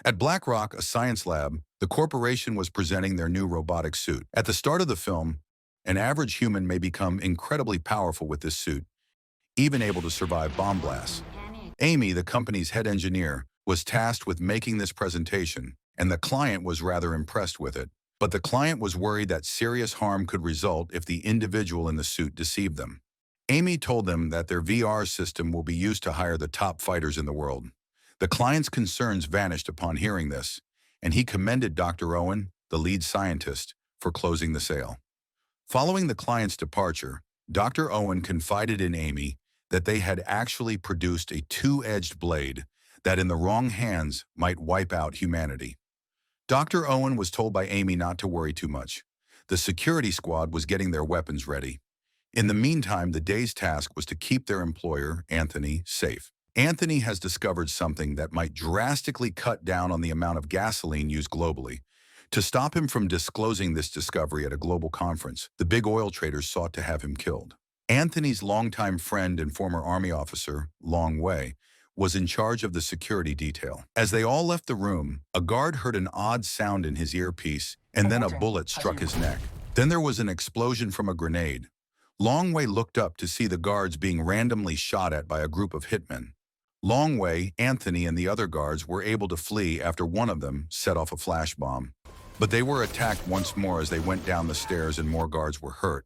At BlackRock, a science lab, the corporation was presenting their new robotic suit. At the start of the film, an average human may become incredibly powerful with this suit, even able to survive bomb blasts. Amy, the company's head engineer, was tasked with making this presentation, and the client was rather impressed with it. But the client was worried that serious harm could result if the individual in the suit deceived them. Amy told them that their VR system will be used to hire the top fighters in the world. The client's concerns vanished upon hearing this, and he commended Dr. Owen, the lead scientist, for closing the sale. Following the client's departure, Dr. Owen confided in Amy that they had actually produced a two-edged blade that in the wrong hands might wipe out humanity. Dr. Owen was told by Amy not to worry too much. The security squad was getting their weapons ready. In the meantime, the day's task was to keep their employer, Anthony, safe. Anthony has discovered something that might drastically cut down on the amount of gasoline used globally. To stop him from disclosing this discovery at a global conference, the big oil traders sought to have him killed. Anthony's longtime friend and former Army officer, Long Wei, was in charge of the security detail. As they all left the room, a guard heard an odd sound in his earpiece, and then a bullet struck his neck. Then there was an explosion from a grenade. Long Wei looked up to see the guards being randomly shot at by a group of hitmen. Long Wei, Anthony, and the other guards were able to flee after one of them set off a flash bomb. But they were attacked once more as they went down the stairs and more guards were hurt.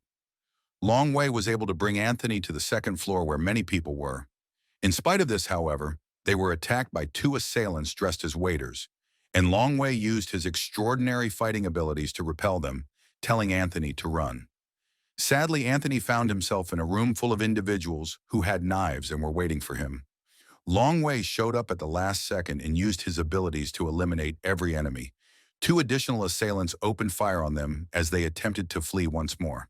Long Wei was able to bring Anthony to the second floor where many people were. In spite of this, however, they were attacked by two assailants dressed as waiters, and Long Wei used his extraordinary fighting abilities to repel them, telling Anthony to run. Sadly, Anthony found himself in a room full of individuals who had knives and were waiting for him. Long Wei showed up at the last second and used his abilities to eliminate every enemy. Two additional assailants opened fire on them as they attempted to flee once more.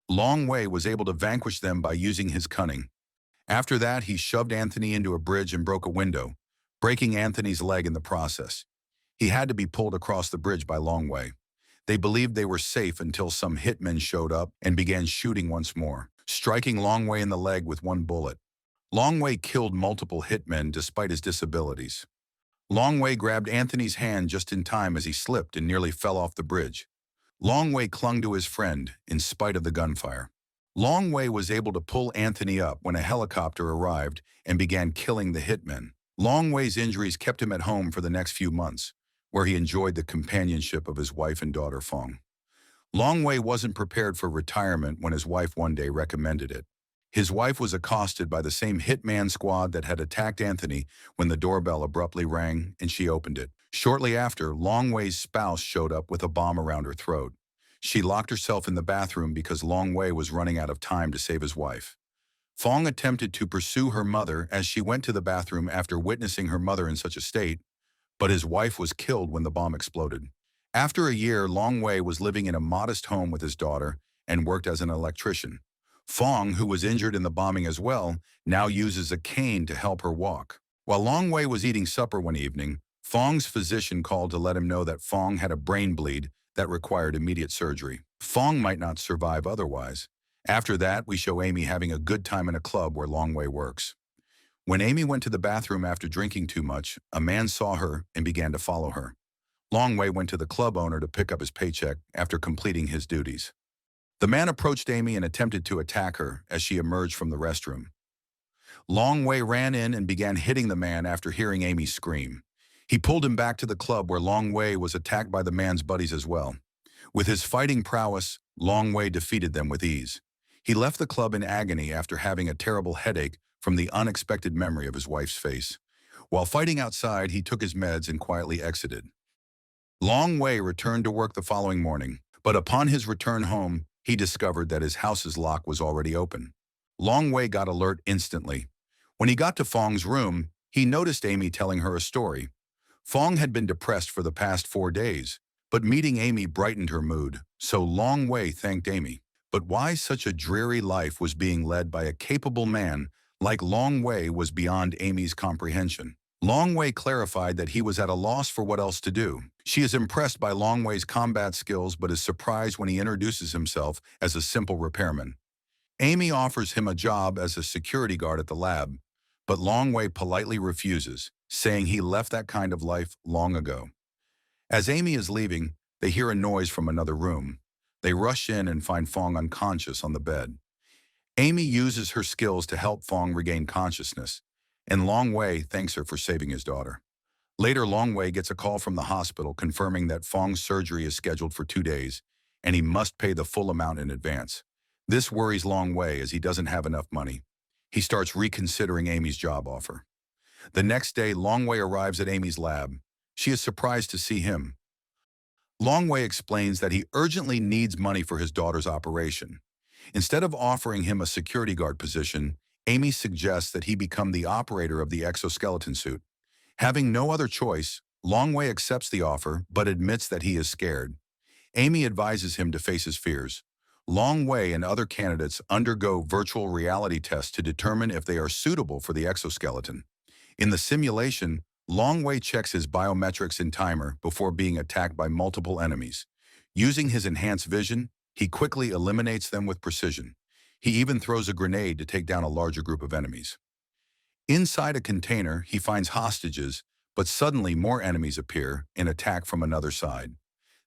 Long Wei was able to vanquish them by using his cunning. After that, he shoved Anthony into a bridge and broke a window, breaking Anthony's leg in the process. He had to be pulled across the bridge by Long Wei. They believed they were safe until some hitmen showed up and began shooting once more, striking Long Wei in the leg with one bullet. Long Wei killed multiple hitmen despite his disabilities. Long Wei grabbed Anthony's hand just in time as he slipped and nearly fell off the bridge. Long Wei clung to his friend in spite of the gunfire. Long Wei was able to pull Anthony up when a helicopter arrived and began killing the hitmen. Long Wei's injuries kept him at home for the next few months, where he enjoyed the companionship of his wife and daughter Fong. Long Wei wasn't prepared for retirement when his wife one day recommended it. His wife was accosted by the same hitman squad that had attacked Anthony when the doorbell abruptly rang and she opened it. Shortly after, Long Wei's spouse showed up with a bomb around her throat. She locked herself in the bathroom because Long Wei was running out of time to save his wife. Fong attempted to pursue her mother as she went to the bathroom after witnessing her mother in such a state, but his wife was killed when the bomb exploded. After a year, Long Wei was living in a modest home with his daughter and worked as an electrician. Fong, who was injured in the bombing as well, now uses a cane to help her walk. While Long Wei was eating supper one evening, Fong's physician called to let him know that Fong had a brain bleed that required immediate surgery. Fong might not survive otherwise. After that, we show Amy having a good time in a club where Long Wei works. When Amy went to the bathroom after drinking too much, a man saw her and began to follow her. Long Wei went to the club owner to pick up his paycheck after completing his duties. The man approached Amy and attempted to attack her as she emerged from the restroom. Long Wei ran in and began hitting the man after hearing Amy scream. He pulled him back to the club where Long Wei was attacked by the man's buddies as well. With his fighting prowess, Long Wei defeated them with ease. He left the club in agony after having a terrible headache from the unexpected memory of his wife's face. While fighting outside, he took his meds and quietly exited. Long Wei returned to work the following morning, but upon his return home, he discovered that his house's lock was already open. Long Wei got alert instantly. When he got to Fong's room, he noticed Amy telling her a story. Fong had been depressed for the past 4 days, but meeting Amy brightened her mood, so Long Wei thanked Amy. But why such a dreary life was being led by a capable man like Long Wei was beyond Amy's comprehension. Long Wei clarified that he was at a loss for what else to do. She is impressed by Long Wei's combat skills but is surprised when he introduces himself as a simple repairman. Amy offers him a job as a security guard at the lab, but Long Wei politely refuses, saying he left that kind of life long ago. As Amy is leaving, they hear a noise from another room. They rush in and find Fong unconscious on the bed. Amy uses her skills to help Fong regain consciousness, and Long Wei thanks her for saving his daughter. Later, Long Wei gets a call from the hospital confirming that Fong's surgery is scheduled for 2 days, and he must pay the full amount in advance. This worries Long Wei as he doesn't have enough money. He starts reconsidering Amy's job offer. The next day, Long Wei arrives at Amy's lab. She is surprised to see him. Long Wei explains that he urgently needs money for his daughter's operation. Instead of offering him a security guard position, Amy suggests that he become the operator of the exoskeleton suit. Having no other choice, Long Wei accepts the offer but admits that he is scared. Amy advises him to face his fears. Long Wei and other candidates undergo virtual reality tests to determine if they are suitable for the exoskeleton. In the simulation, Long Wei checks his biometrics and timer before being attacked by multiple enemies. Using his enhanced vision, he quickly eliminates them with precision. He even throws a grenade to take down a larger group of enemies. Inside a container, he finds hostages, but suddenly more enemies appear and attack from another side.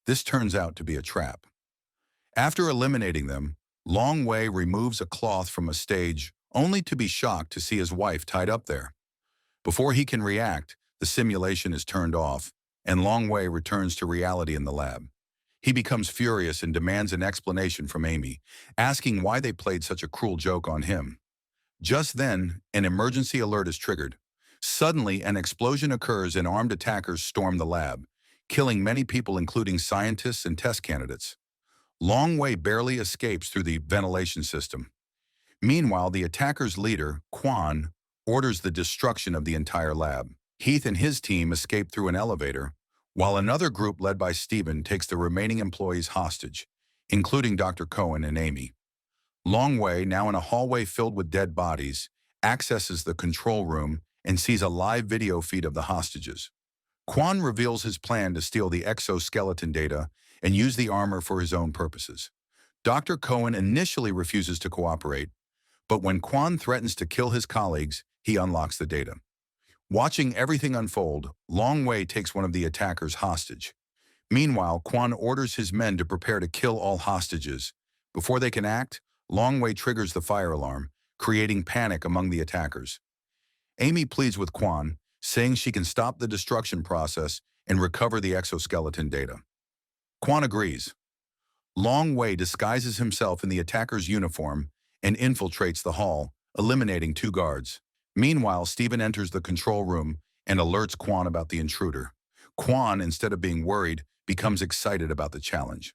This turns out to be a trap. After eliminating them, Long Wei removes a cloth from a stage, only to be shocked to see his wife tied up there. Before he can react, the simulation is turned off, and Long Wei returns to reality in the lab. He becomes furious and demands an explanation from Amy, asking why they played such a cruel joke on him. Just then, an emergency alert is triggered. Suddenly, an explosion occurs and armed attackers storm the lab, killing many people including scientists and test candidates. Long Wei barely escapes through the ventilation system. Meanwhile, the attackers' leader, Quan, orders the destruction of the entire lab. Heath and his team escape through an elevator, while another group led by Stephen takes the remaining employees hostage, including Dr. Cohen and Amy. Long Wei, now in a hallway filled with dead bodies, accesses the control room and sees a live video feed of the hostages. Quan reveals his plan to steal the exoskeleton data and use the armor for his own purposes. Dr. Cohen initially refuses to cooperate, but when Quan threatens to kill his colleagues, he unlocks the data. Watching everything unfold, Long Wei takes one of the attackers hostage. Meanwhile, Quan orders his men to prepare to kill all hostages. Before they can act, Long Wei triggers the fire alarm, creating panic among the attackers. Amy pleads with Quan, saying she can stop the destruction process and recover the exoskeleton data. Quan agrees. Long Wei disguises himself in the attacker's uniform and infiltrates the hall, eliminating 2 guards. Meanwhile, Stephen enters the control room and alerts Quan about the intruder. Quan, instead of being worried, becomes excited about the challenge.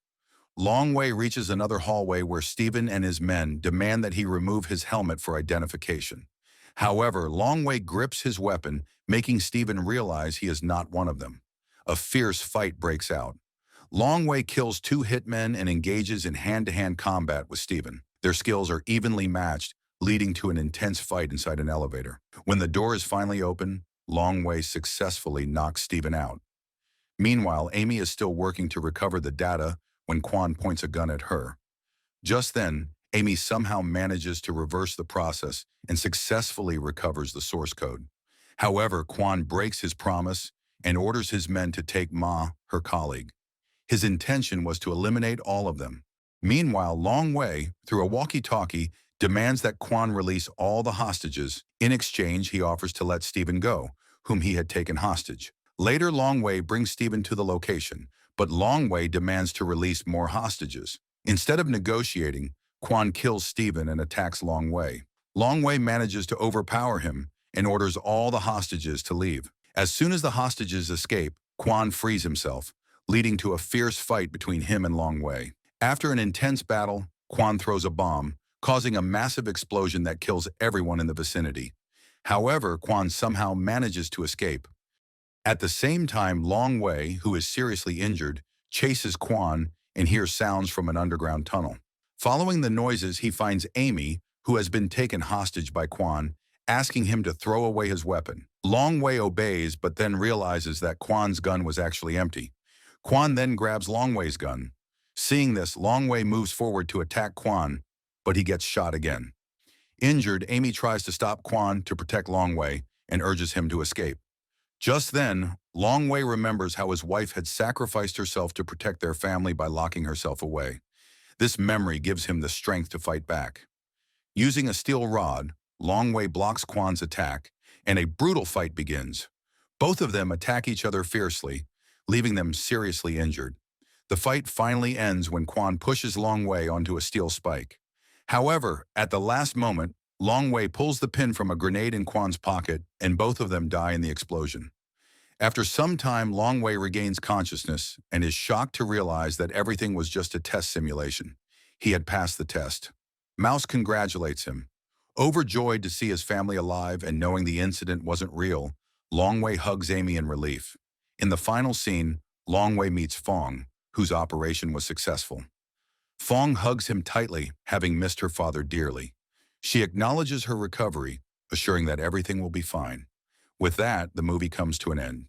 Long Wei reaches another hallway where Stephen and his men demand that he remove his helmet for identification. However, Long Wei grips his weapon, making Stephen realize he is not one of them. A fierce fight breaks out. Long Wei kills 2 hitmen and engages in hand-to-hand combat with Stephen. Their skills are evenly matched, leading to an intense fight inside an elevator. When the door is finally open, Long Wei successfully knocks Stephen out. Meanwhile, Amy is still working to recover the data when Quan points a gun at her. Just then, Amy somehow manages to reverse the process and successfully recovers the source code. However, Quan breaks his promise and orders his men to take Ma, her colleague. His intention was to eliminate all of them. Meanwhile, Long Wei, through a walkie-talkie, demands that Quan release all the hostages. In exchange, he offers to let Stephen go, whom he had taken hostage. Later, Long Wei brings Stephen to the location, but Long Wei demands to release more hostages. Instead of negotiating, Quan kills Stephen and attacks Long Wei. Long Wei manages to overpower him and orders all the hostages to leave. As soon as the hostages escape, Quan frees himself, leading to a fierce fight between him and Long Wei. After an intense battle, Quan throws a bomb, causing a massive explosion that kills everyone in the vicinity. However, Quan somehow manages to escape. At the same time, Long Wei, who is seriously injured, chases Quan and hears sounds from an underground tunnel. Following the noises, he finds Amy, who has been taken hostage by Quan, asking him to throw away his weapon. Long Wei obeys, but then realizes that Quan's gun was actually empty. Quan then grabs Long Wei's gun. Seeing this, Long Wei moves forward to attack Quan, but he gets shot again. Injured, Amy tries to stop Quan to protect Long Wei and urges him to escape. Just then, Long Wei remembers how his wife had sacrificed herself to protect their family by locking herself away. This memory gives him the strength to fight back. Using a steel rod, Long Wei blocks Quan's attack, and a brutal fight begins. Both of them attack each other fiercely, leaving them seriously injured. The fight finally ends when Quan pushes Long Wei onto a steel spike. However, at the last moment, Long Wei pulls the pin from a grenade in Quan's pocket, and both of them die in the explosion. After some time, Long Wei regains consciousness and is shocked to realize that everything was just a test simulation. He had passed the test. Mouse congratulates him. Overjoyed to see his family alive and knowing the incident wasn't real, Long Wei hugs Amy in relief. In the final scene, Long Wei meets Fong, whose operation was successful. Fong hugs him tightly, having missed her father dearly. She acknowledges her recovery, assuring that everything will be fine. With that, the movie comes to an end.